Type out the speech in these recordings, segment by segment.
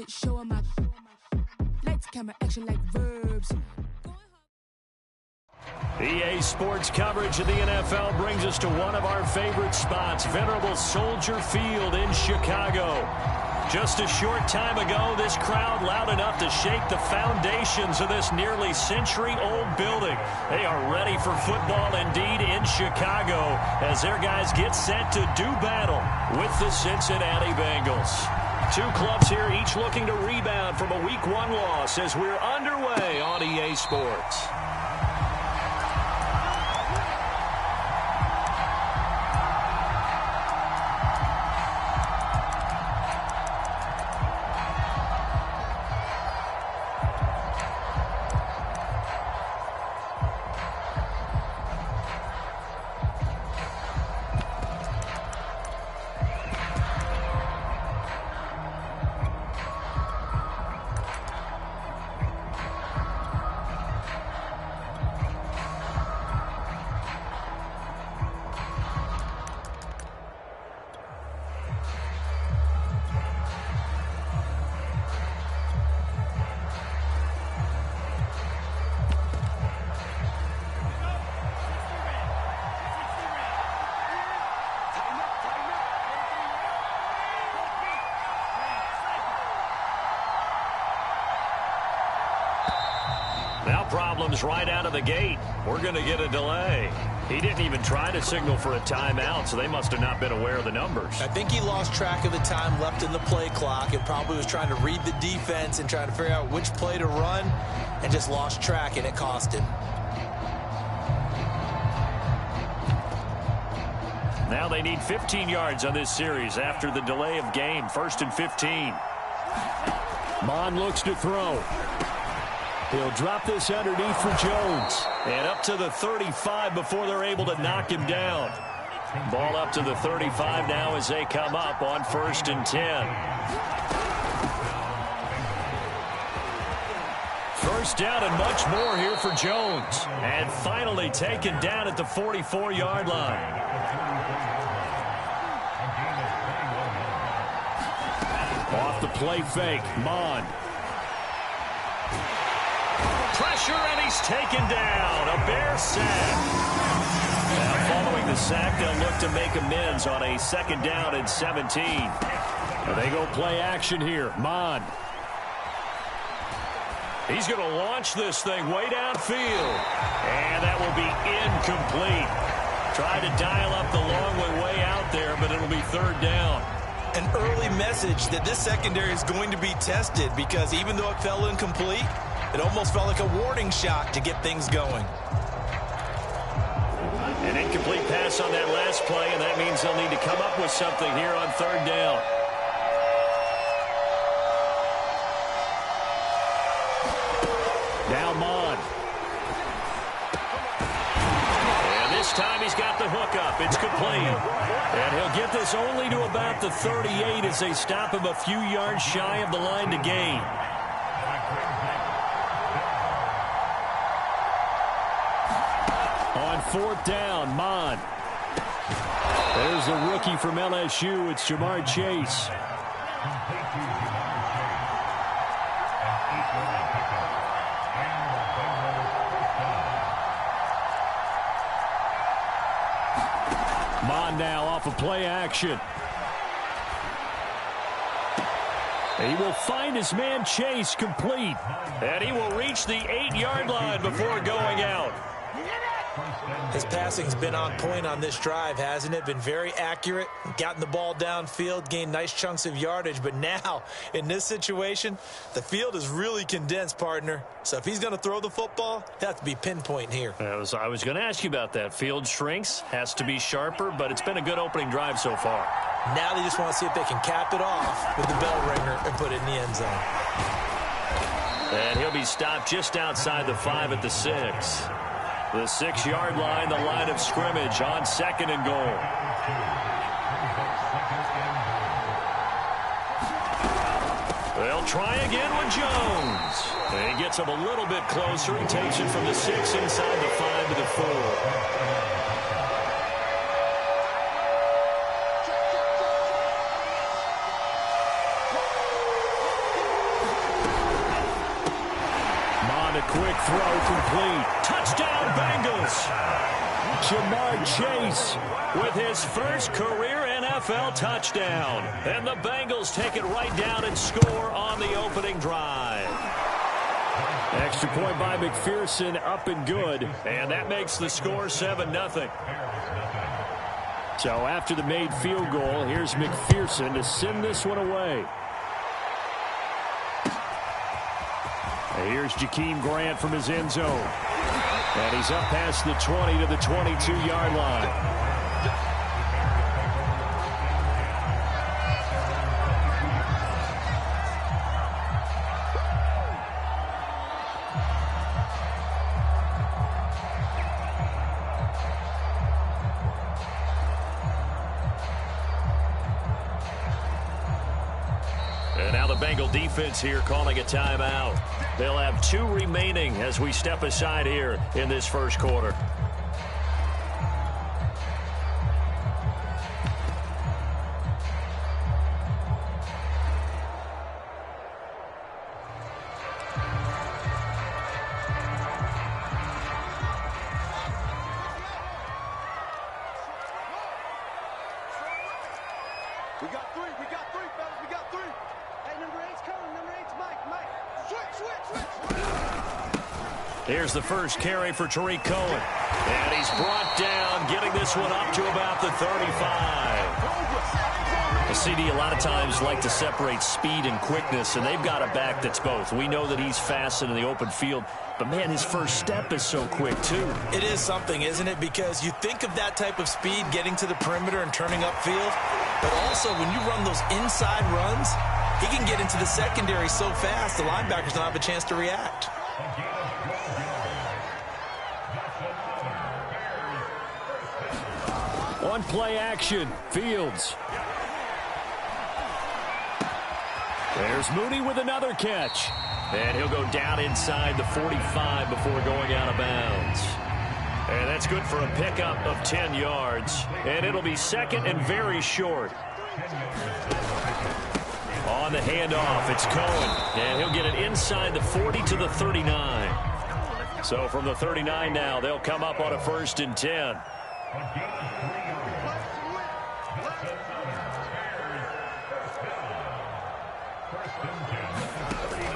outfit, showing my lights, camera, action like verbs. EA Sports coverage of the NFL brings us to one of our favorite spots, venerable Soldier Field in Chicago. Just a short time ago, this crowd loud enough to shake the foundations of this nearly century-old building. They are ready for football indeed in Chicago as their guys get set to do battle with the Cincinnati Bengals. Two clubs here, each looking to rebound from a Week 1 loss as we're underway on EA Sports. Now problems right out of the gate. We're going to get a delay. He didn't even try to signal for a timeout, so they must have not been aware of the numbers. I think he lost track of the time left in the play clock and probably was trying to read the defense and trying to figure out which play to run and just lost track, and it cost him. Now they need 15 yards on this series after the delay of game. 1st and 15. Mon looks to throw. He'll drop this underneath for Jones. And up to the 35 before they're able to knock him down. Ball up to the 35 now as they come up on 1st and 10. First down and much more here for Jones. And finally taken down at the 44-yard line. Off the play fake, Mon. Pressure, and he's taken down. A Bear sack. Now following the sack, they'll look to make amends on a 2nd down and 17. They go play action here. Mon. He's going to launch this thing way downfield. And that will be incomplete. Tried to dial up the long way out there, but it'll be 3rd down. An early message that this secondary is going to be tested because even though it fell incomplete, it almost felt like a warning shot to get things going. An incomplete pass on that last play, and that means they'll need to come up with something here on 3rd down. Now Mon. And this time he's got the hook up. It's complete. And he'll get this only to about the 38 as they stop him a few yards shy of the line to gain. On 4th down, Mon. There's the rookie from LSU. It's Jamar Chase. Mon now off of play action. He will find his man Chase complete. And he will reach the 8-yard line before going out. His passing's been on point on this drive, hasn't it? Been very accurate, gotten the ball downfield, gained nice chunks of yardage. But now, in this situation, the field is really condensed, partner. So if he's going to throw the football, it has to be pinpoint here. I was going to ask you about that. Field shrinks, has to be sharper, but it's been a good opening drive so far. Now they just want to see if they can cap it off with the bell ringer and put it in the end zone. And he'll be stopped just outside the 5 at the 6. The 6-yard line, the line of scrimmage on 2nd and goal. They'll try again with Jones. And he gets him a little bit closer. He takes it from the 6 inside the 5 to the 4. throw complete. Touchdown, Bengals. Jamar Chase with his first career NFL touchdown. And the Bengals take it right down and score on the opening drive. Extra point by McPherson, up and good. And that makes the score 7-0. So after the made field goal, here's McPherson to send this one away. And here's Jakeem Grant from his end zone. And he's up past the 20 to the 22-yard line. And now the Bengal defense here calling a timeout. They'll have 2 remaining as we step aside here in this first quarter. We got three, fellas. We got 3. Hey, number 8's coming. Number 8's Mike. Switch. Here's the first carry for Tariq Cohen. And he's brought down, getting this one up to about the 35. The CD a lot of times like to separate speed and quickness, and they've got a back that's both. We know that he's fast in the open field, but, man, his first step is so quick, too. It is something, isn't it? Because you think of that type of speed getting to the perimeter and turning upfield, but also when you run those inside runs, he can get into the secondary so fast the linebackers don't have a chance to react. On play action, Fields. There's Mooney with another catch. And he'll go down inside the 45 before going out of bounds. And that's good for a pickup of 10 yards. And it'll be second and very short. On the handoff, it's Cohen. And he'll get it inside the 40 to the 39. So from the 39 now, they'll come up on a 1st and 10.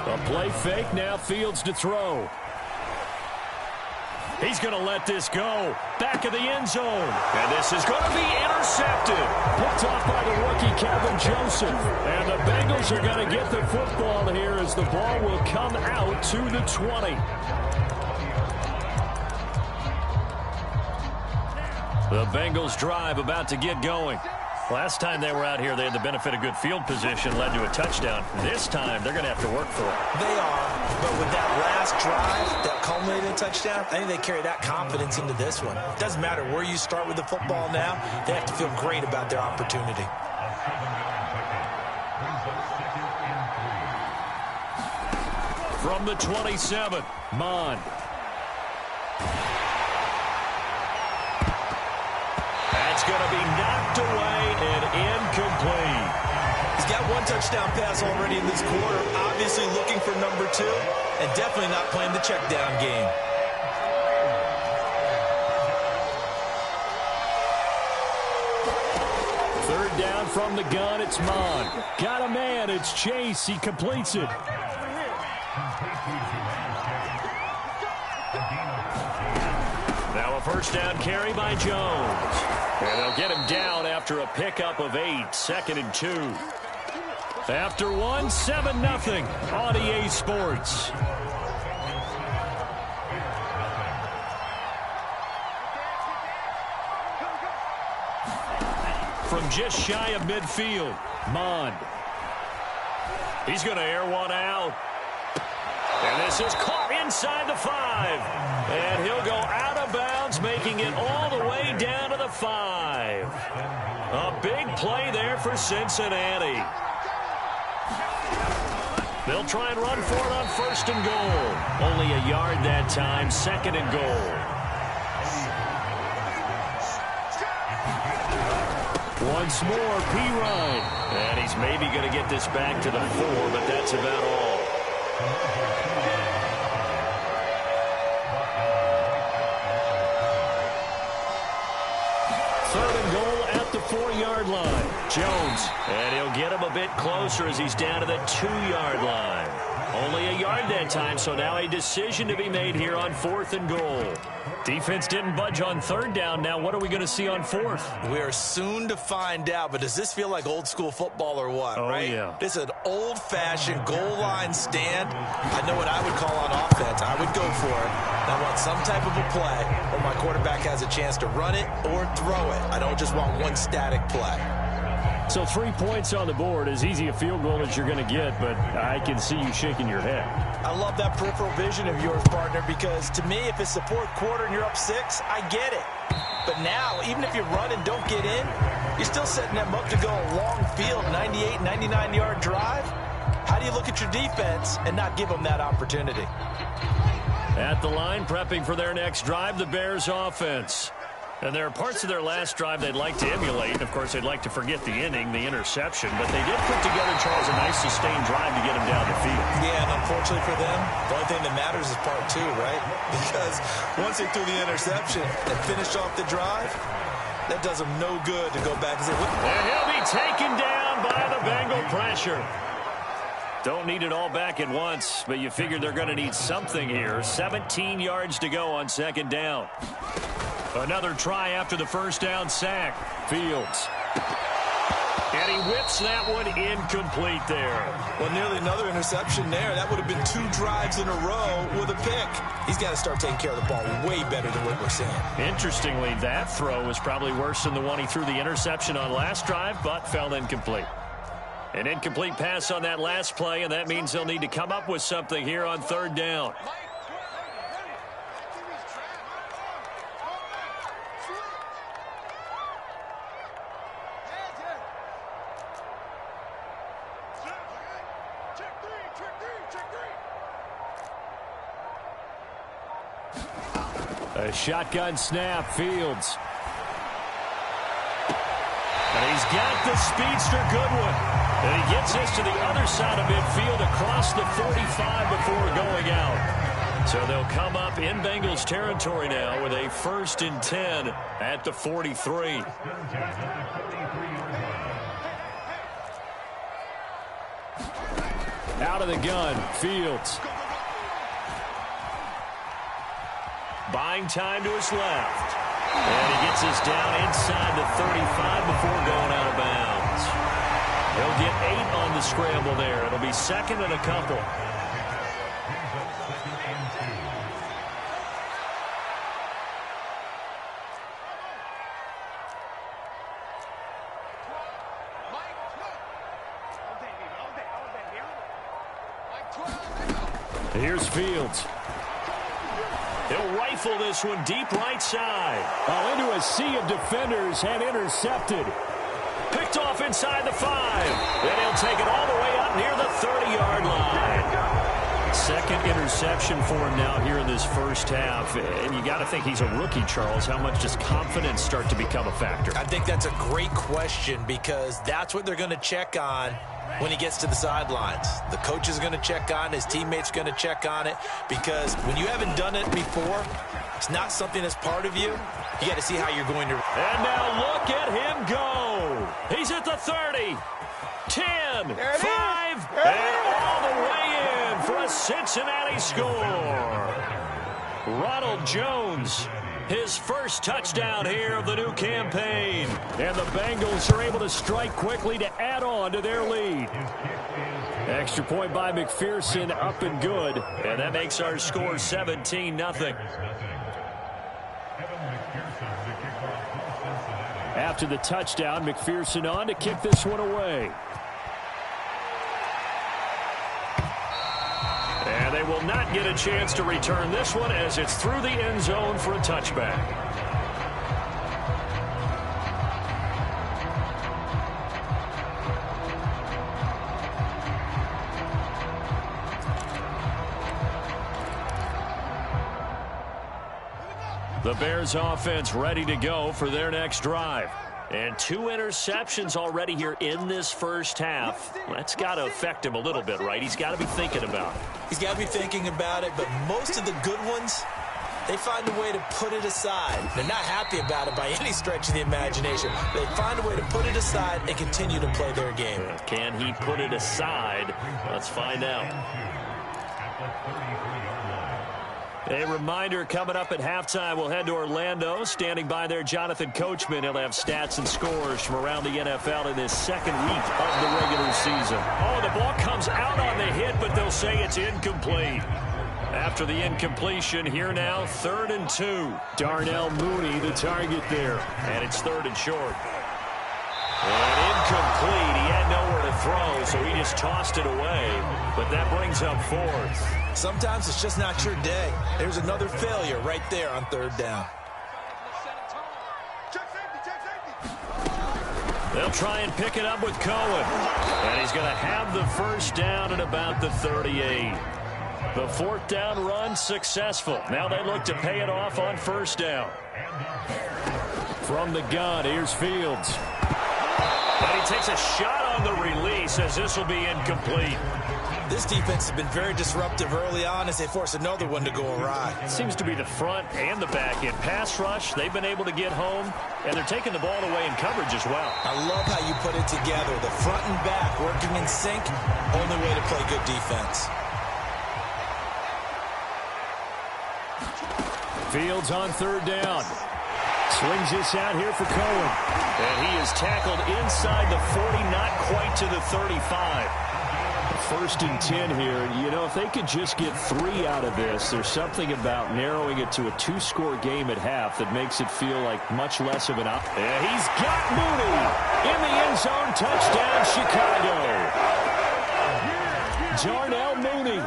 A play fake, now Fields to throw. He's going to let this go. Back of the end zone. And this is going to be intercepted. Picked off by the rookie, Kevin Joseph. And the Bengals are going to get the football here as the ball will come out to the 20. The Bengals drive about to get going. Last time they were out here, they had the benefit of good field position, led to a touchdown. This time, they're going to have to work for it. They are, but with that last drive that culminated in a touchdown, I think they carry that confidence into this one. It doesn't matter where you start with the football now. They have to feel great about their opportunity. From the 27, Mond. That's going to be knocked away and incomplete. He's got 1 touchdown pass already in this quarter. Obviously looking for number 2 and definitely not playing the check down game. Third down from the gun, it's Mond. Got a man, it's Chase. He completes it. Now a first down carry by Jones. And they'll get him down after a pickup of 8, 2nd and 2. After 1, 7-0 on EA Sports. From just shy of midfield, Mond. He's going to air one out. And this is caught inside the 5. And he'll go out of bounds, making it all the way down to the 5. A big play there for Cincinnati. They'll try and run for it on 1st and goal. Only a yard that time, 2nd and goal. Once more, P-Ryan. And he's maybe going to get this back to the 4, but that's about all. Jones. And he'll get him a bit closer as he's down to the 2-yard line. Only a yard that time, so now a decision to be made here on 4th and goal. Defense didn't budge on 3rd down. Now what are we going to see on 4th? We're soon to find out, but does this feel like old school football or what, right? Yeah. This is an old-fashioned goal line stand. I know what I would call on offense. I would go for it. I want some type of a play where my quarterback has a chance to run it or throw it. I don't just want one static play. So 3 points on the board, as easy a field goal as you're going to get, but I can see you shaking your head. I love that peripheral vision of yours, partner, because to me, if it's the 4th quarter and you're up 6, I get it. But now, even if you run and don't get in, you're still setting them up to go a long field, 98, 99-yard drive. How do you look at your defense and not give them that opportunity? At the line, prepping for their next drive, the Bears offense. And there are parts of their last drive they'd like to emulate. Of course, they'd like to forget the inning, the interception. But they did put together, Charles, a nice sustained drive to get them down the field. Yeah, and unfortunately for them, the only thing that matters is part 2, right? Because once they threw the interception and finished off the drive, that does them no good to go back and say, what? And he'll be taken down by the Bengal pressure. Don't need it all back at once, but you figure they're going to need something here. 17 yards to go on 2nd down. Another try after the 1st down sack. Fields. And he whips that one incomplete there. Well, nearly another interception there. That would have been 2 drives in a row with a pick. He's got to start taking care of the ball way better than what we're seeing. Interestingly, that throw was probably worse than the one he threw the interception on last drive, but fell incomplete. An incomplete pass on that last play, and that means they'll need to come up with something here on 3rd down. A shotgun snap, Fields. And he's got the speedster Goodwin. And he gets this to the other side of midfield across the 45 before going out. So they'll come up in Bengals territory now with a 1st and 10 at the 43. Out of the gun, Fields. Buying time to his left. And he gets us down inside the 35 before going out of bounds. He'll get 8 on the scramble there. It'll be 2nd and a couple. Here's Fields. He'll rifle this one deep right side. Oh, into a sea of defenders and intercepted. Picked off inside the 5. And he'll take it all the way up near the 30-yard line. 2nd interception for him now here in this 1st half. And you got to think he's a rookie, Charles. How much does confidence start to become a factor? I think that's a great question because that's what they're going to check on when he gets to the sidelines. The coach is going to check on it. His teammates are going to check on it because when you haven't done it before, it's not something that's part of you. You got to see how you're going to. And now look at him go. He's at the 30, 10, 5, and all the way in for a Cincinnati score. Ronald Jones, his 1st touchdown here of the new campaign. And the Bengals are able to strike quickly to add on to their lead. Extra point by McPherson, up and good. And that makes our score 17-0. After the touchdown, McPherson on to kick this one away. And they will not get a chance to return this one as it's through the end zone for a touchback. The Bears offense ready to go for their next drive. And 2 interceptions already here in this 1st half. That's got to affect him a little bit, right? He's got to be thinking about it. He's got to be thinking about it, but most of the good ones they find a way to put it aside. They're not happy about it by any stretch of the imagination. They find a way to put it aside and continue to play their game. Can he put it aside? Let's find out. A reminder, coming up at halftime, we'll head to Orlando. Standing by there, Jonathan Coachman. He'll have stats and scores from around the NFL in this second week of the regular season. Oh, the ball comes out on the hit, but they'll say it's incomplete. After the incompletion, here now, 3rd and 2. Darnell Mooney, the target there. And it's 3rd and short. And incomplete. He had nowhere to throw, so he just tossed it away. But that brings up 4th. Sometimes it's just not your day. There's another failure right there on 3rd down. They'll try and pick it up with Cohen. And he's going to have the first down at about the 38. The 4th down run successful. Now they look to pay it off on 1st down. From the gun, here's Fields. And he takes a shot on the release as this will be incomplete. This defense has been very disruptive early on as they force another one to go awry. It seems to be the front and the back end. Pass rush, they've been able to get home, and they're taking the ball away in coverage as well. I love how you put it together. The front and back working in sync, only way to play good defense. Fields on 3rd down. Swings this out here for Cohen. And he is tackled inside the 40, not quite to the 35. 1st and 10 here. You know, if they could just get 3 out of this, there's something about narrowing it to a 2-score game at half that makes it feel like much less of an up. Yeah, he's got Mooney in the end zone. Touchdown, Chicago. Darnell Mooney,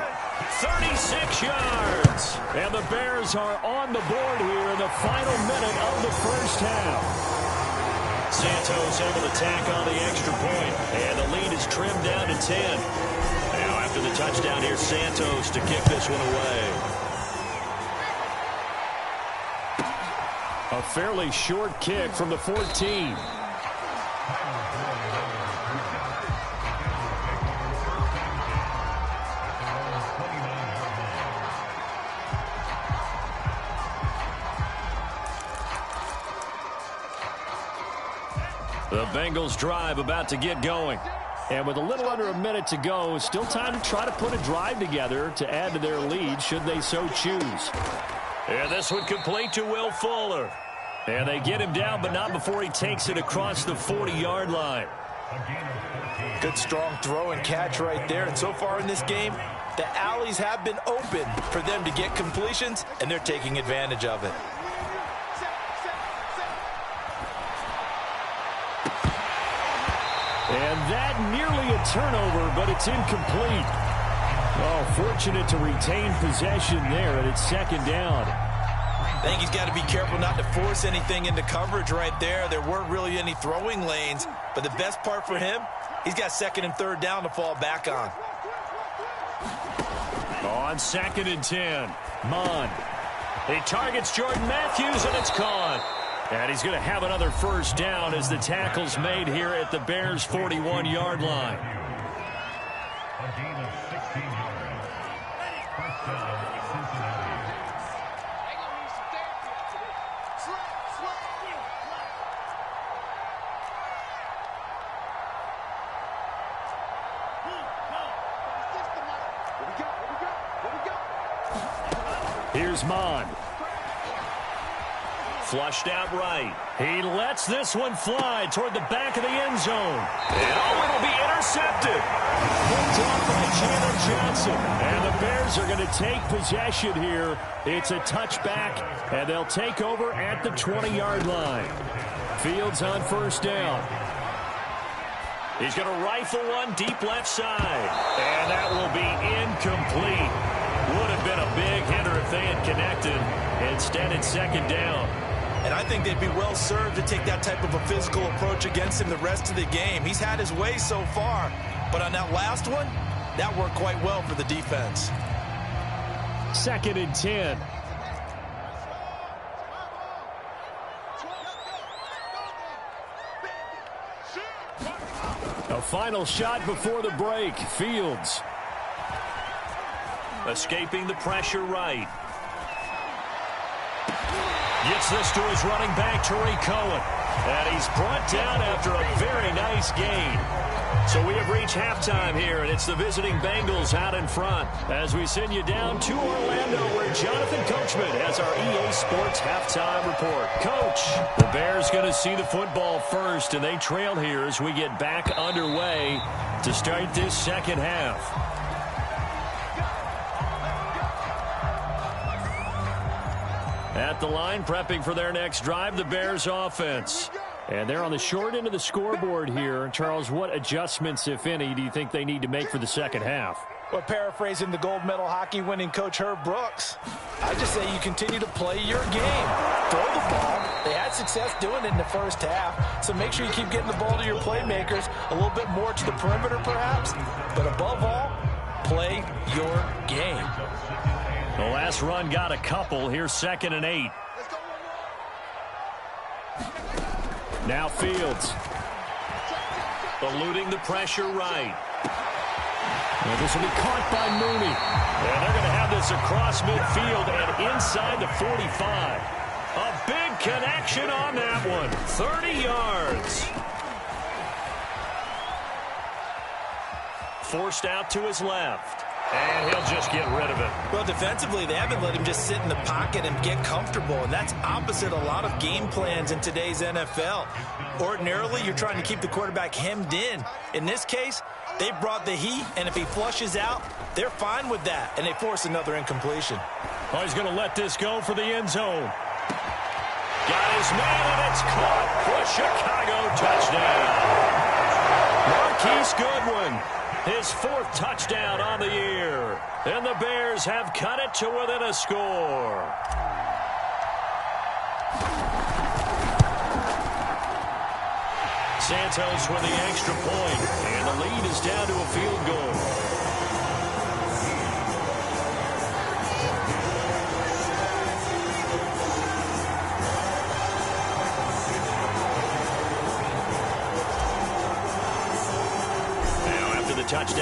36 yards. And the Bears are on the board here in the final minute of the 1st half. Santos able to tack on the extra point, and the lead is trimmed down to 10. Now after the touchdown, here's Santos to kick this one away. A fairly short kick from the 14. The Bengals drive about to get going. And with a little under a minute to go, still time to try to put a drive together to add to their lead should they so choose. And this one complete to Will Fuller. And they get him down, but not before he takes it across the 40-yard line. Good strong throw and catch right there. And so far in this game, the alleys have been open for them to get completions, and they're taking advantage of it. And that nearly a turnover, but it's incomplete. Oh, fortunate to retain possession there, and it's 2nd down. I think he's got to be careful not to force anything into coverage right there. There weren't really any throwing lanes, but the best part for him, he's got 2nd and 3rd down to fall back on. On 2nd and 10, Mon. He targets Jordan Matthews, and it's caught. And he's going to have another 1st down as the tackle's made here at the Bears' 41-yard line. Here's Mon. Flushed out right. He lets this one fly toward the back of the end zone. And oh, it'll be intercepted. Picked off by Chandler Johnson. And the Bears are going to take possession here. It's a touchback, and they'll take over at the 20-yard line. Fields on 1st down. He's going to rifle one deep left side. And that will be incomplete. Would have been a big hitter if they had connected. Instead, it's 2nd down. And I think they'd be well served to take that type of a physical approach against him the rest of the game. He's had his way so far, but on that last one, that worked quite well for the defense. 2nd and 10. A final shot before the break. Fields. Escaping the pressure right. Gets this to his running back, Tariq Cohen. And he's brought down after a very nice gain. So we have reached halftime here, and it's the visiting Bengals out in front. As we send you down to Orlando, where Jonathan Coachman has our EA Sports halftime report. Coach, the Bears going to see the football first, and they trail here as we get back underway to start this second half. At the line, prepping for their next drive, the Bears offense. And they're on the short end of the scoreboard here. Charles, what adjustments, if any, do you think they need to make for the second half? Well, paraphrasing the gold medal hockey winning coach Herb Brooks, I just say you continue to play your game. Throw the ball. They had success doing it in the first half, so make sure you keep getting the ball to your playmakers, a little bit more to the perimeter perhaps, but above all, play your game. The last run got a couple. Here's 2nd and 8. Now Fields. Eluding the pressure right. Well, this will be caught by Mooney. And they're going to have this across midfield and inside the 45. A big connection on that one. 30 yards. Forced out to his left. And he'll just get rid of it. Well, defensively, they haven't let him just sit in the pocket and get comfortable, and that's opposite a lot of game plans in today's NFL. Ordinarily, you're trying to keep the quarterback hemmed in. In this case, they brought the heat, and if he flushes out, they're fine with that, and they force another incompletion. Oh, he's going to let this go for the end zone. Got his man, and it's caught for a Chicago touchdown. Marquise Goodwin. His 4th touchdown on the year. And the Bears have cut it to within a score. Santos with the extra point. And the lead is down to a field goal. Touchdown.